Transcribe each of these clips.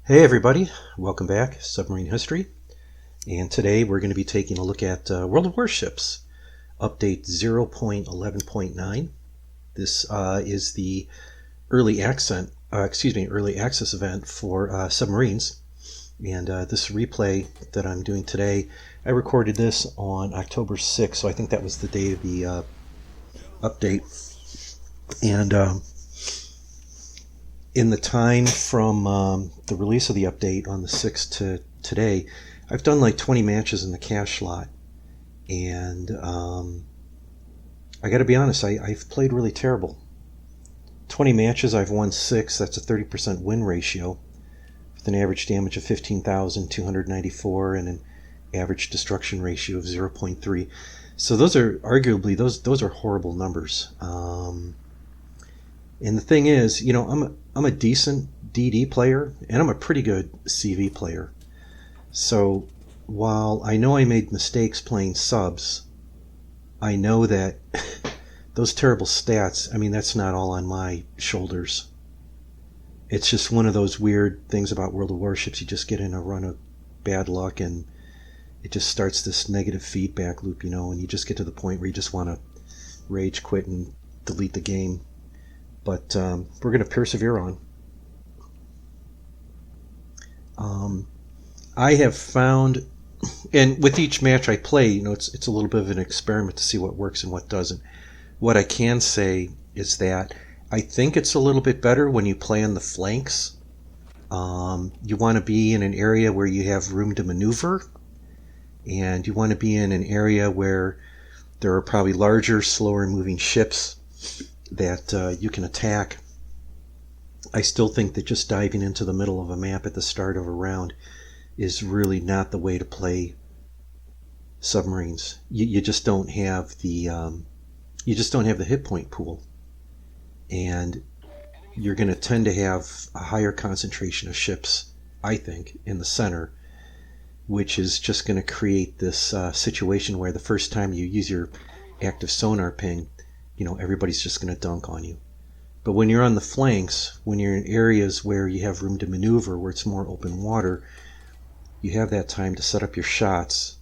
Hey everybody, welcome back, Submarine History, and today we're going to be taking a look at World of Warships, update 0.11.9. This is the early access event for submarines, and this replay that I'm doing today, I recorded this on October 6th, so I think that was the day of the update, and in the time from the release of the update on the 6th to today, I've done like 20 matches in the Cachalot, and I got to be honest, I've played really terrible. 20 matches, I've won 6. That's a 30% win ratio, with an average damage of 15,294 and an average destruction ratio of 0.3. So those are arguably those are horrible numbers. And the thing is, you know, I'm a decent DD player, and I'm a pretty good CV player. So while I know I made mistakes playing subs, I know that those terrible stats, I mean, that's not all on my shoulders. It's just one of those weird things about World of Warships. You just get in a run of bad luck, and it just starts this negative feedback loop, you know, and you just get to the point where you just want to rage quit and delete the game. But we're going to persevere on. I have found, and with each match I play, you know, it's a little bit of an experiment to see what works and what doesn't. What I can say is that I think it's a little bit better when you play on the flanks. You want to be in an area where you have room to maneuver, and you want to be in an area where there are probably larger, slower moving ships that you can attack. I still think that just diving into the middle of a map at the start of a round is really not the way to play submarines. You just don't have the hit point pool, and you're going to tend to have a higher concentration of ships, I think, in the center, which is just going to create this situation where the first time you use your active sonar ping, you know, everybody's just going to dunk on you. But when you're on the flanks, when you're in areas where you have room to maneuver, where it's more open water, you have that time to set up your shots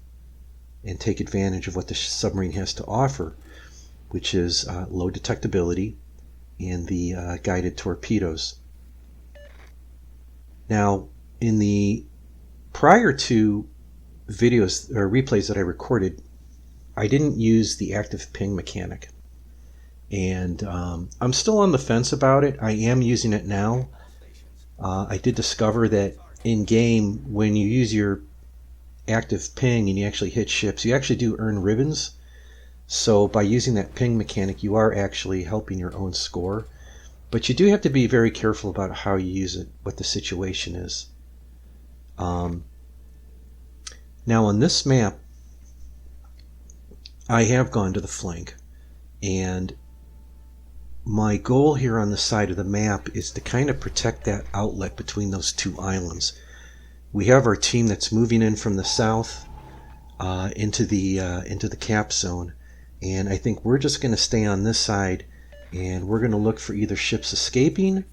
and take advantage of what the submarine has to offer, which is low detectability and the guided torpedoes. Now, in the prior to videos or replays that I recorded, I didn't use the active ping mechanic. And I'm still on the fence about it. I am using it now. I did discover that in game, when you use your active ping and you actually hit ships, you actually do earn ribbons. So by using that ping mechanic, you are actually helping your own score. But you do have to be very careful about how you use it, what the situation is. Now on this map, I have gone to the flank, and my goal here on the side of the map is to kind of protect that outlet between those two islands. We have our team that's moving in from the south into the cap zone, and I think we're just going to stay on this side, and we're going to look for either ships escaping,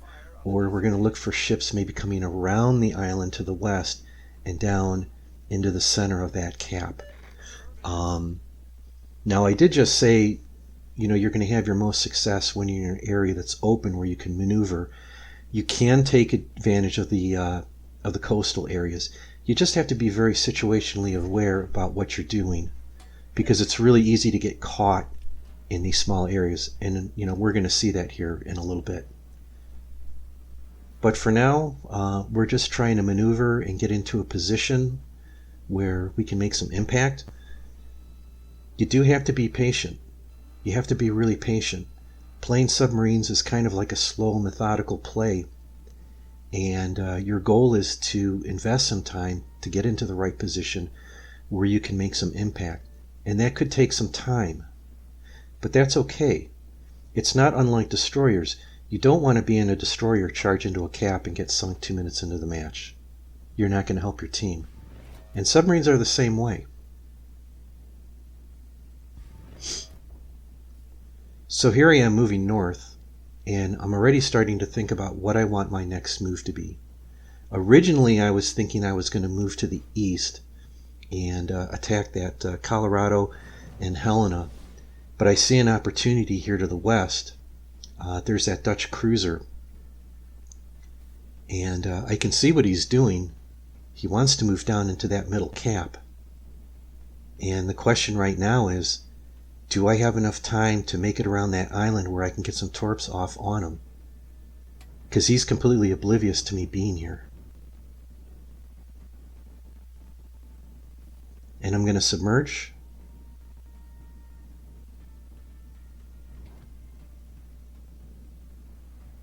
or we're going to look for ships maybe coming around the island to the west and down into the center of that cap. Now, I did just say, you know, you're going to have your most success when you're in an area that's open where you can maneuver. You can take advantage of the coastal areas. You just have to be very situationally aware about what you're doing, because it's really easy to get caught in these small areas, and you know, we're going to see that here in a little bit. But for now, we're just trying to maneuver and get into a position where we can make some impact. You do have to be patient. You have to be really patient. Playing submarines is kind of like a slow, methodical play. And your goal is to invest some time to get into the right position where you can make some impact. And that could take some time. But that's okay. It's not unlike destroyers. You don't want to be in a destroyer, charge into a cap, and get sunk 2 minutes into the match. You're not going to help your team. And submarines are the same way. So here I am moving north, and I'm already starting to think about what I want my next move to be. Originally, I was thinking I was going to move to the east and attack that Colorado and Helena, but I see an opportunity here to the west. There's that Dutch cruiser, and I can see what he's doing. He wants to move down into that middle cap. And the question right now is, do I have enough time to make it around that island where I can get some torps off on him? Because he's completely oblivious to me being here. And I'm going to submerge.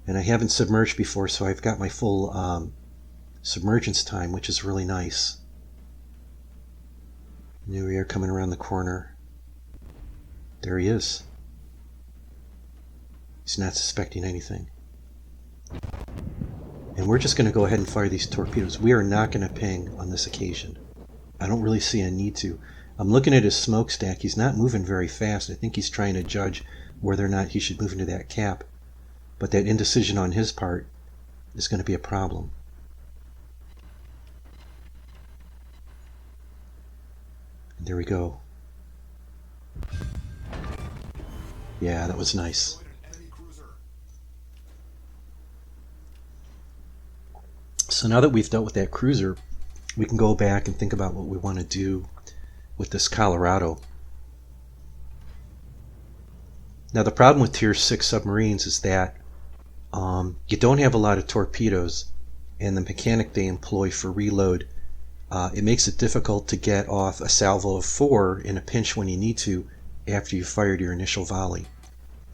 And I haven't submerged before, so I've got my full submergence time, which is really nice. And here we are coming around the corner. There he is. He's not suspecting anything. And we're just going to go ahead and fire these torpedoes. We are not going to ping on this occasion. I don't really see a need to. I'm looking at his smokestack. He's not moving very fast. I think he's trying to judge whether or not he should move into that cap. But that indecision on his part is going to be a problem. And there we go. Yeah, that was nice. So now that we've dealt with that cruiser, we can go back and think about what we want to do with this Colorado. Now the problem with Tier 6 submarines is that you don't have a lot of torpedoes, and the mechanic they employ for reload, it makes it difficult to get off a salvo of 4 in a pinch when you need to after you've fired your initial volley.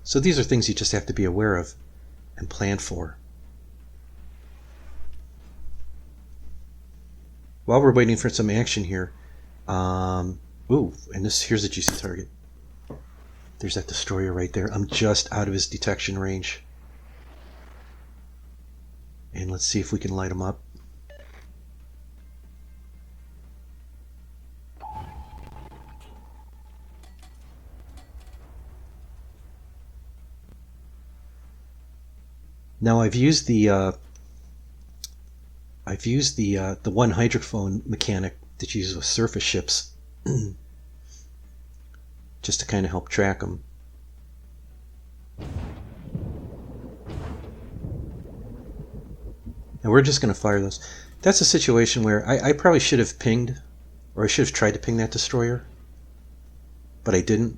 So these are things you just have to be aware of and plan for. While we're waiting for some action here, and here's a juicy target. There's that destroyer right there. I'm just out of his detection range. And let's see if we can light him up. Now I've used the one hydrophone mechanic that you use with surface ships just to kind of help track them. And we're just going to fire those. That's a situation where I probably should have pinged, or I should have tried to ping that destroyer, but I didn't.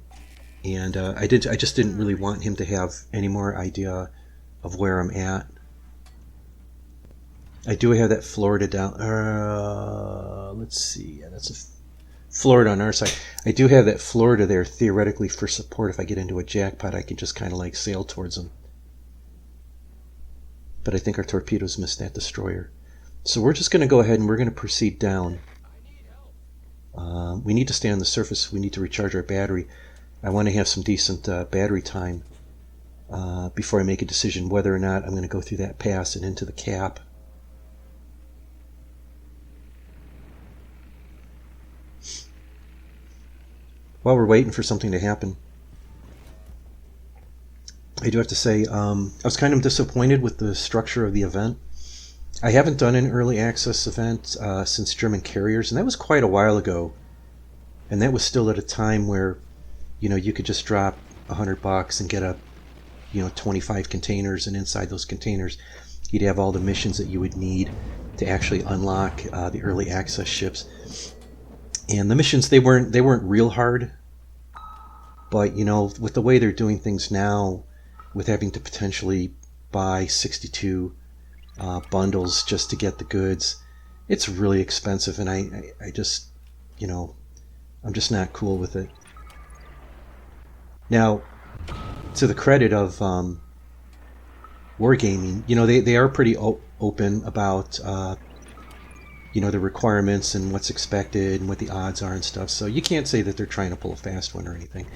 And I just didn't really want him to have any more idea of where I'm at. I do have that Florida down. Let's see. Yeah, that's a Florida on our side. I do have that Florida there theoretically for support. If I get into a jackpot, I can just kind of like sail towards them. But I think our torpedoes missed that destroyer. So we're just going to go ahead and we're going to proceed down. We need to stay on the surface. We need to recharge our battery. I want to have some decent battery time before I make a decision whether or not I'm going to go through that pass and into the cap. While we're waiting for something to happen, I do have to say I was kind of disappointed with the structure of the event. I haven't done an early access event since German Carriers, and that was quite a while ago. And that was still at a time where, you could just drop $100 and get 25 containers, and inside those containers, you'd have all the missions that you would need to actually unlock the early access ships. And the missions, they weren't real hard, but with the way they're doing things now, with having to potentially buy 62 bundles just to get the goods, it's really expensive, and I just, I'm just not cool with it. Now, to the credit of Wargaming, they are pretty open about the requirements and what's expected and what the odds are and stuff. So you can't say that they're trying to pull a fast one or anything.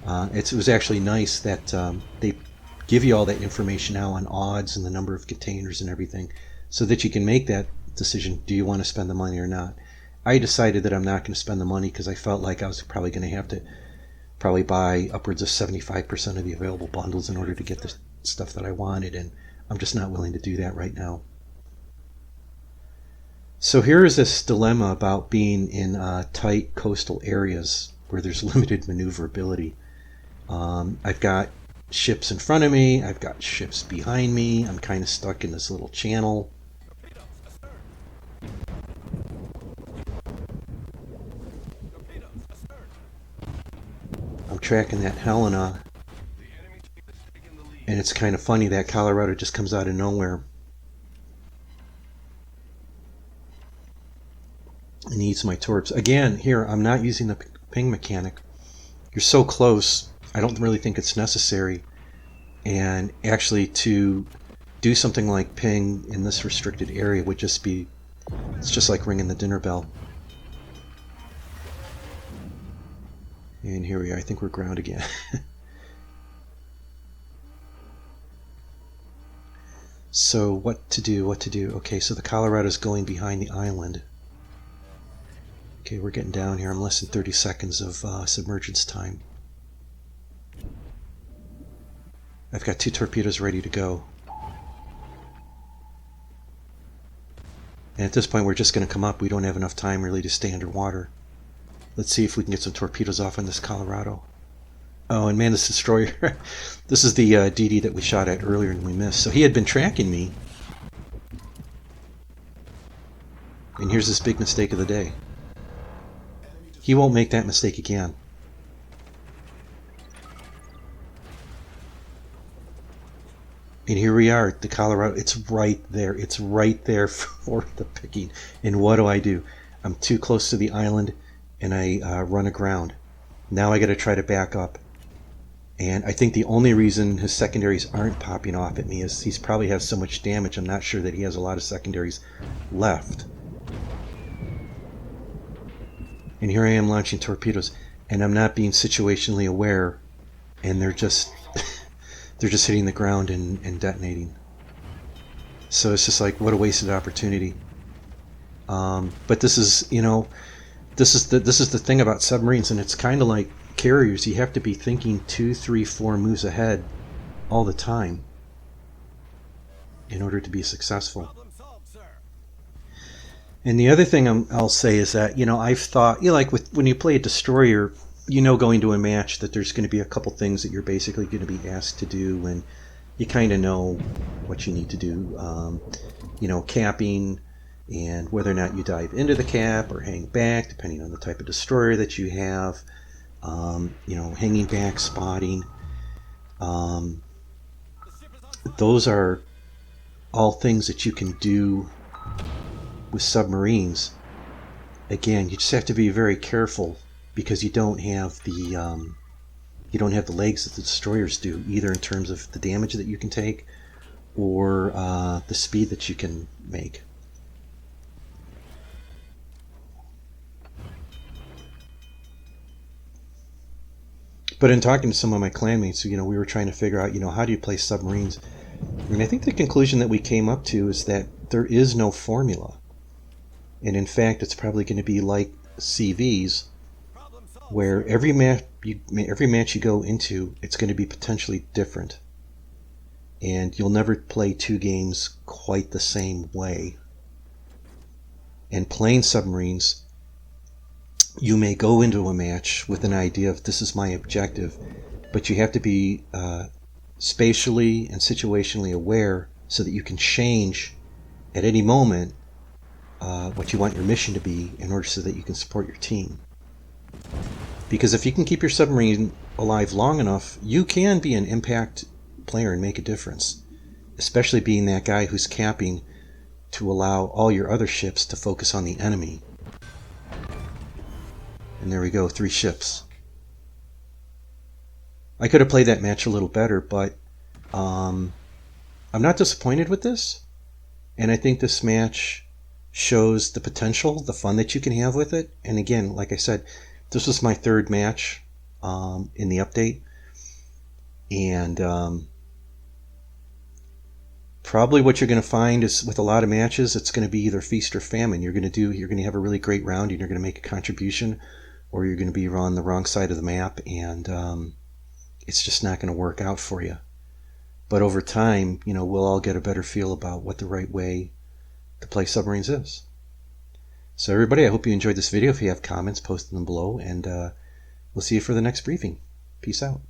It was actually nice that they give you all that information now on odds and the number of containers and everything, so that you can make that decision. Do you want to spend the money or not? I decided that I'm not going to spend the money because I felt like I was probably going to have to buy upwards of 75% of the available bundles in order to get the stuff that I wanted, and I'm just not willing to do that right now. So here is this dilemma about being in tight coastal areas where there's limited maneuverability. I've got ships in front of me, I've got ships behind me, I'm kind of stuck in this little channel. I'm tracking that Helena, and it's kind of funny that Colorado just comes out of nowhere. It needs my torps. Again, here, I'm not using the ping mechanic. You're so close, I don't really think it's necessary. And actually, to do something like ping in this restricted area would just be, it's just like ringing the dinner bell. And here we are. I think we're ground again. So what to do? Okay, so the Colorado's going behind the island. Okay, we're getting down here. I'm less than 30 seconds of submergence time. I've got 2 torpedoes ready to go. And at this point, we're just going to come up. We don't have enough time really to stay underwater. Let's see if we can get some torpedoes off on this Colorado. Oh, and man, this destroyer. This is the DD that we shot at earlier and we missed. So he had been tracking me. And here's this big mistake of the day. He won't make that mistake again. And here we are, the Colorado. It's right there. It's right there for the picking. And what do? I'm too close to the island, and I run aground. Now I got to try to back up. And I think the only reason his secondaries aren't popping off at me is he's probably has so much damage. I'm not sure that he has a lot of secondaries left. And here I am launching torpedoes, and I'm not being situationally aware, and they're just they're just hitting the ground and detonating. So it's just like, what a wasted opportunity. But this is, you know, this is the thing about submarines, and it's kind of like carriers. You have to be thinking 2, 3, 4 moves ahead all the time in order to be successful. And the other thing I'll say is that, you know, I've thought, you know, like when you play a destroyer, you know, going to a match that there's going to be a couple things that you're basically going to be asked to do, and you kind of know what you need to do. You know, capping, and whether or not you dive into the cap or hang back, depending on the type of destroyer that you have. You know, hanging back, spotting. Those are all things that you can do with submarines. Again, you just have to be very careful because you don't have the legs that the destroyers do, either in terms of the damage that you can take or the speed that you can make. But in talking to some of my clanmates, you know, we were trying to figure out, you know, how do you play submarines? And I think the conclusion that we came up to is that there is no formula. And in fact, it's probably going to be like CVs, where every match you go into, it's going to be potentially different. And you'll never play 2 games quite the same way. And playing submarines, you may go into a match with an idea of this is my objective, but you have to be spatially and situationally aware so that you can change at any moment what you want your mission to be in order so that you can support your team. Because if you can keep your submarine alive long enough, you can be an impact player and make a difference, especially being that guy who's capping to allow all your other ships to focus on the enemy. And there we go, 3 ships. I could have played that match a little better, but I'm not disappointed with this. And I think this match shows the potential, the fun that you can have with it. And again, like I said, this was my 3rd match in the update. And probably what you're going to find is with a lot of matches, it's going to be either feast or famine. You're going to have a really great round and you're going to make a contribution, or you're going to be on the wrong side of the map and it's just not going to work out for you. But over time, you know, we'll all get a better feel about what the right way to play submarines is. So everybody, I hope you enjoyed this video. If you have comments, post them below, and we'll see you for the next briefing. Peace out.